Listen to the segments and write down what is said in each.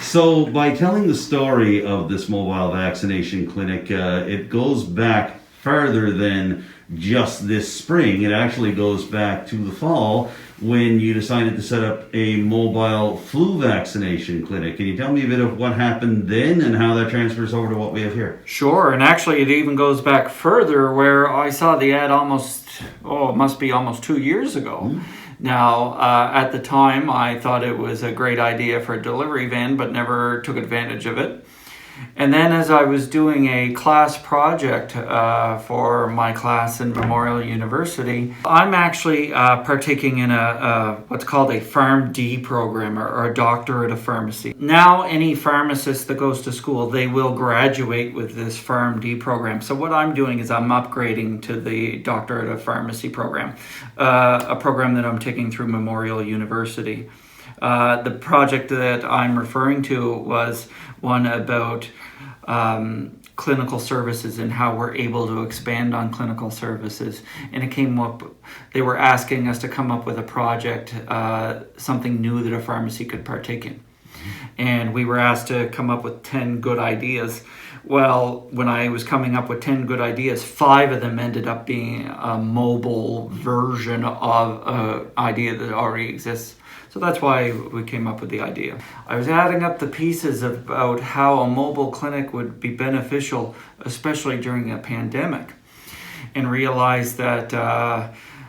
So by telling the story of this mobile vaccination clinic, it goes back farther than just this spring. It actually goes back to the fall when you decided to set up a mobile flu vaccination clinic. Can you tell me a bit of what happened then and how that transfers over to what we have here? Sure, and actually it even goes back further where I saw the ad it must be almost 2 years ago. Now, at the time, I thought it was a great idea for a delivery van, but never took advantage of it. And then as I was doing a class project for my class in Memorial University, I'm actually partaking in what's called a PharmD program or a doctorate of pharmacy. Now any pharmacist that goes to school, they will graduate with this PharmD program. So what I'm doing is I'm upgrading to the doctorate of pharmacy program, a program that I'm taking through Memorial University. The project that I'm referring to was one about clinical services and how we're able to expand on clinical services. And it came up, they were asking us to come up with a project, something new that a pharmacy could partake in. And we were asked to come up with 10 good ideas. Well, when I was coming up with 10 good ideas, 5 of them ended up being a mobile version of an idea that already exists. So that's why we came up with the idea. I was adding up the pieces about how a mobile clinic would be beneficial, especially during a pandemic, and realized that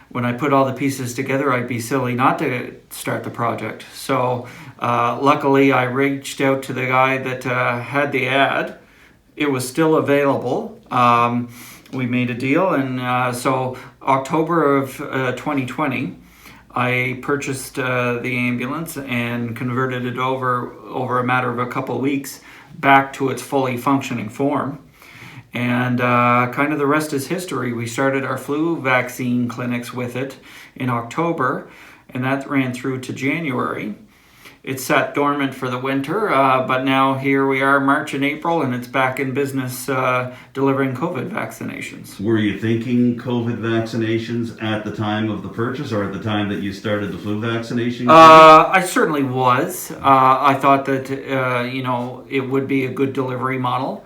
when I put all the pieces together, I'd be silly not to start the project. So luckily, I reached out to the guy that had the ad. It was still available. We made a deal, and so October of 2020, I purchased the ambulance and converted it over a matter of a couple of weeks back to its fully functioning form. And kind of the rest is history. We started our flu vaccine clinics with it in October, and that ran through to January. It sat dormant for the winter, but now here we are, March and April, and it's back in business delivering COVID vaccinations. Were you thinking COVID vaccinations at the time of the purchase or at the time that you started the flu vaccination? I certainly was. I thought that, it would be a good delivery model.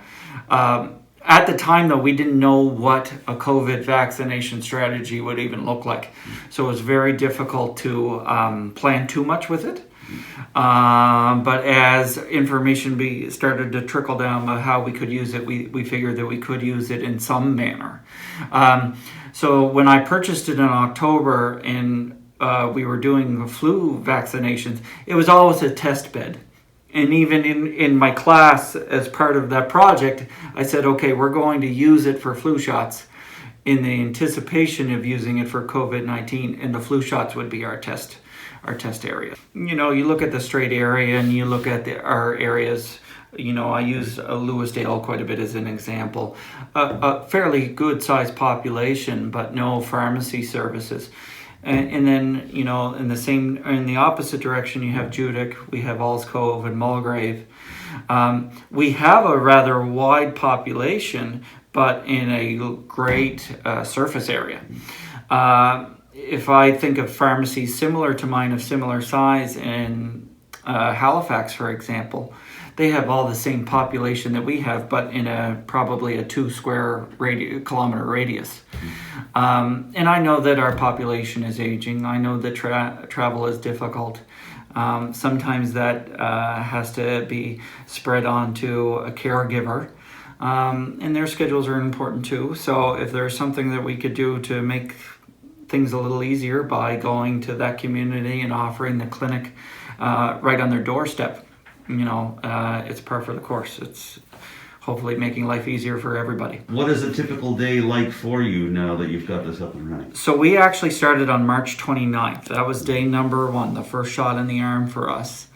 At the time, though, we didn't know what a COVID vaccination strategy would even look like. So it was very difficult to plan too much with it. But as information started to trickle down about how we could use it, we figured that we could use it in some manner. So when I purchased it in October and we were doing flu vaccinations, it was always a test bed. And even in my class, as part of that project, I said, okay, we're going to use it for flu shots in the anticipation of using it for COVID-19, and the flu shots would be our test area. You look at the Strait area and you look at our areas. I use Lewisdale quite a bit as an example. A fairly good sized population, but no pharmacy services. And then, in the opposite direction, you have Judic, we have Alls Cove and Mulgrave. We have a rather wide population, but in a great surface area. If I think of pharmacies similar to mine of similar size in Halifax, for example, they have all the same population that we have, but in probably a 2 square kilometer radius. And I know that our population is aging. I know that travel is difficult. Sometimes that has to be spread onto a caregiver. And their schedules are important too. So if there's something that we could do to make things a little easier by going to that community and offering the clinic right on their doorstep, it's par for the course. It's hopefully making life easier for everybody. What is a typical day like for you now that you've got this up and running? So we actually started on March 29th. That was day number 1, the first shot in the arm for us.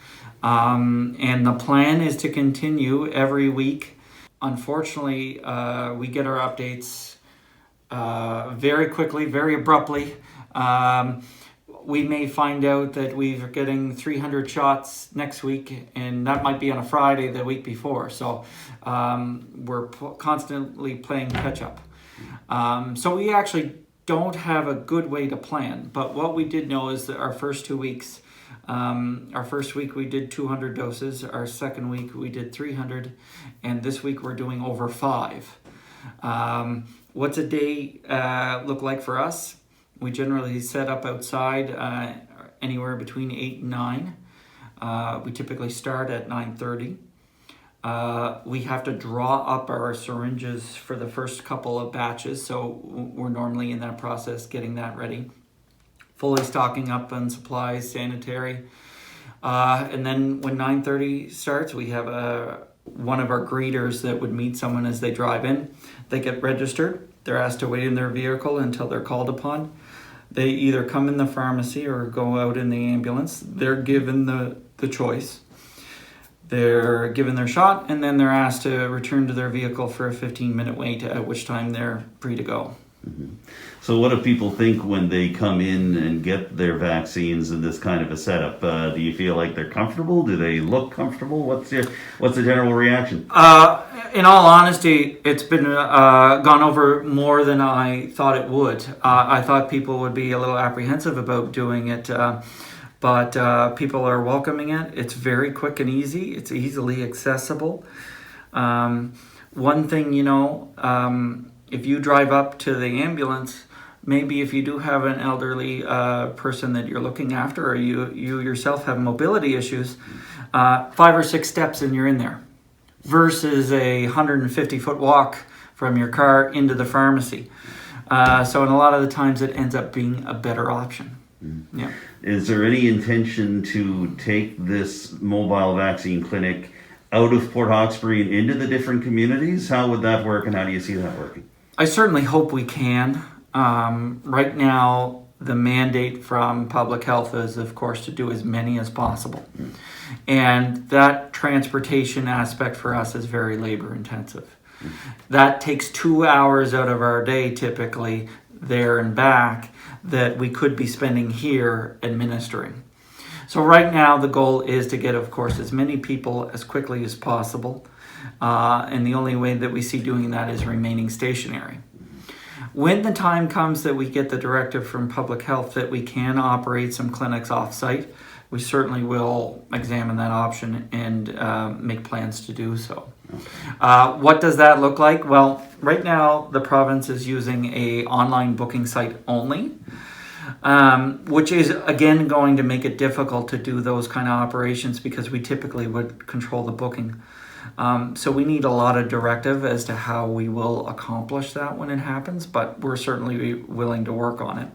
And the plan is to continue every week. Unfortunately, we get our updates very quickly, very abruptly. We may find out that we're getting 300 shots next week, and that might be on a Friday the week before. So we're constantly playing catch up. So we actually don't have a good way to plan. But what we did know is that our first 2 weeks, our first week we did 200 doses. Our second week we did 300. And this week we're doing over 5. What's a day look like for us? We generally set up outside anywhere between 8 and 9. We typically start at 9:30. We have to draw up our syringes for the first couple of batches, so we're normally in that process getting that ready. Fully stocking up on supplies, sanitary. And then when 9:30 starts, we have one of our greeters that would meet someone as they drive in. They get registered. They're asked to wait in their vehicle until they're called upon. They either come in the pharmacy or go out in the ambulance. They're given the choice. They're given their shot, and then they're asked to return to their vehicle for a 15-minute wait, at which time they're free to go. Mm-hmm. So what do people think when they come in and get their vaccines in this kind of a setup? Do you feel like they're comfortable? Do they look comfortable? What's the general reaction? In all honesty, it's been gone over more than I thought it would. I thought people would be a little apprehensive about doing it. But people are welcoming it. It's very quick and easy. It's easily accessible. One thing, if you drive up to the ambulance, maybe if you do have an elderly person that you're looking after, or you yourself have mobility issues, 5 or 6 steps and you're in there, versus a 150-foot walk from your car into the pharmacy. So in a lot of the times it ends up being a better option. Mm-hmm. Yeah. Is there any intention to take this mobile vaccine clinic out of Port Hawkesbury and into the different communities? How would that work, and how do you see that working? I certainly hope we can. Right now, the mandate from public health is, of course, to do as many as possible. Mm. And that transportation aspect for us is very labor intensive. Mm. That takes 2 hours out of our day, typically, there and back, that we could be spending here administering. So right now the goal is to get, of course, as many people as quickly as possible. And the only way that we see doing that is remaining stationary. When the time comes that we get the directive from public health that we can operate some clinics off-site, we certainly will examine that option and make plans to do so. Okay. What does that look like? Well, right now the province is using a online booking site only, which is again going to make it difficult to do those kind of operations because we typically would control the booking. So we need a lot of directive as to how we will accomplish that when it happens, but we're certainly willing to work on it.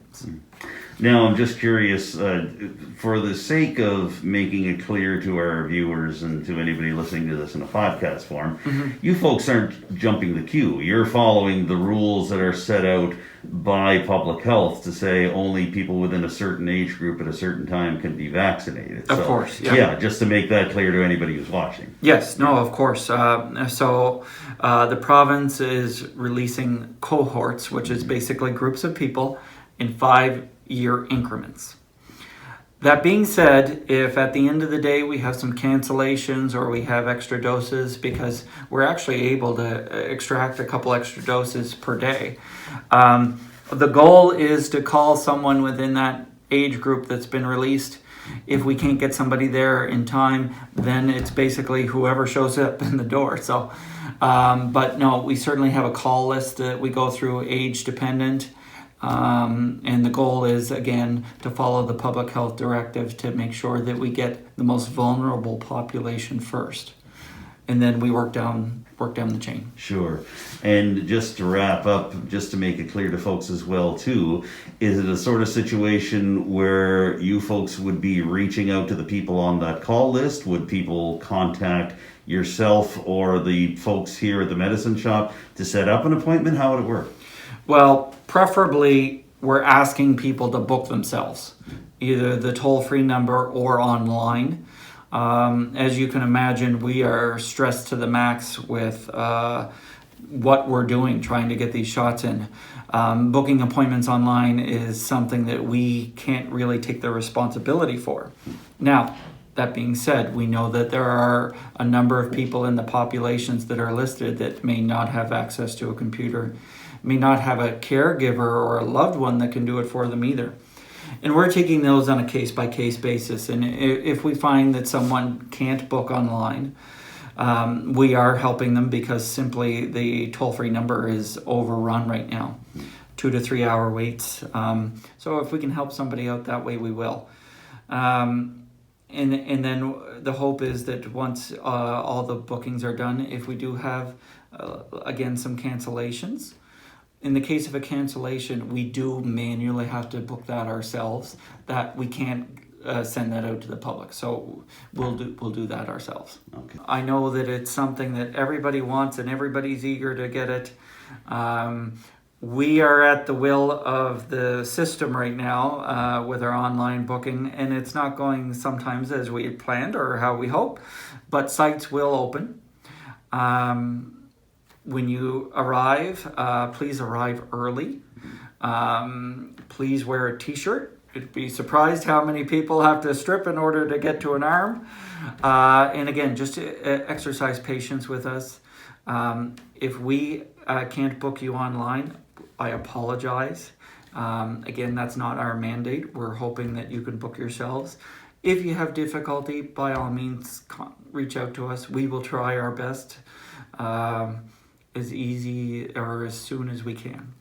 Now, I'm just curious, for the sake of making it clear to our viewers and to anybody listening to this in a podcast form, mm-hmm. you folks aren't jumping the queue. You're following the rules that are set out by public health to say only people within a certain age group at a certain time can be vaccinated. Of course, yeah. Yeah, just to make that clear to anybody who's watching. Yes, no, of course. So the province is releasing cohorts, which is basically groups of people in 5-year increments. That being said, if at the end of the day we have some cancellations or we have extra doses, because we're actually able to extract a couple extra doses per day, the goal is to call someone within that age group that's been released. If we can't get somebody there in time, then it's basically whoever shows up in the door. So, but no, we certainly have a call list that we go through, age dependent. And the goal is, again, to follow the public health directive to make sure that we get the most vulnerable population first. And then we work down the chain. Sure. And just to wrap up, just to make it clear to folks as well, too, is it a sort of situation where you folks would be reaching out to the people on that call list? Would people contact yourself or the folks here at the Medicine Shoppe to set up an appointment? How would it work? Well, preferably we're asking people to book themselves, either the toll-free number or online. As you can imagine, we are stressed to the max with what we're doing, trying to get these shots in. Booking appointments online is something that we can't really take the responsibility for. Now, that being said, we know that there are a number of people in the populations that are listed that may not have access to a computer, may not have a caregiver or a loved one that can do it for them either. And we're taking those on a case-by-case basis. And if we find that someone can't book online, we are helping them because simply the toll-free number is overrun right now. 2 to 3 hour waits. So if we can help somebody out that way, we will. And then the hope is that once all the bookings are done, if we do have, again, some cancellations, in the case of a cancellation, we do manually have to book that ourselves. That we can't send that out to the public, so we'll do that ourselves. Okay. I know that it's something that everybody wants and everybody's eager to get it. We are at the will of the system right now with our online booking, and it's not going sometimes as we had planned or how we hope, but sites will open. When you arrive, please arrive early. Please wear a t-shirt. You'd be surprised how many people have to strip in order to get to an arm. And again, just exercise patience with us. If we can't book you online, I apologize. Again, that's not our mandate. We're hoping that you can book yourselves. If you have difficulty, by all means, reach out to us. We will try our best as easy or as soon as we can.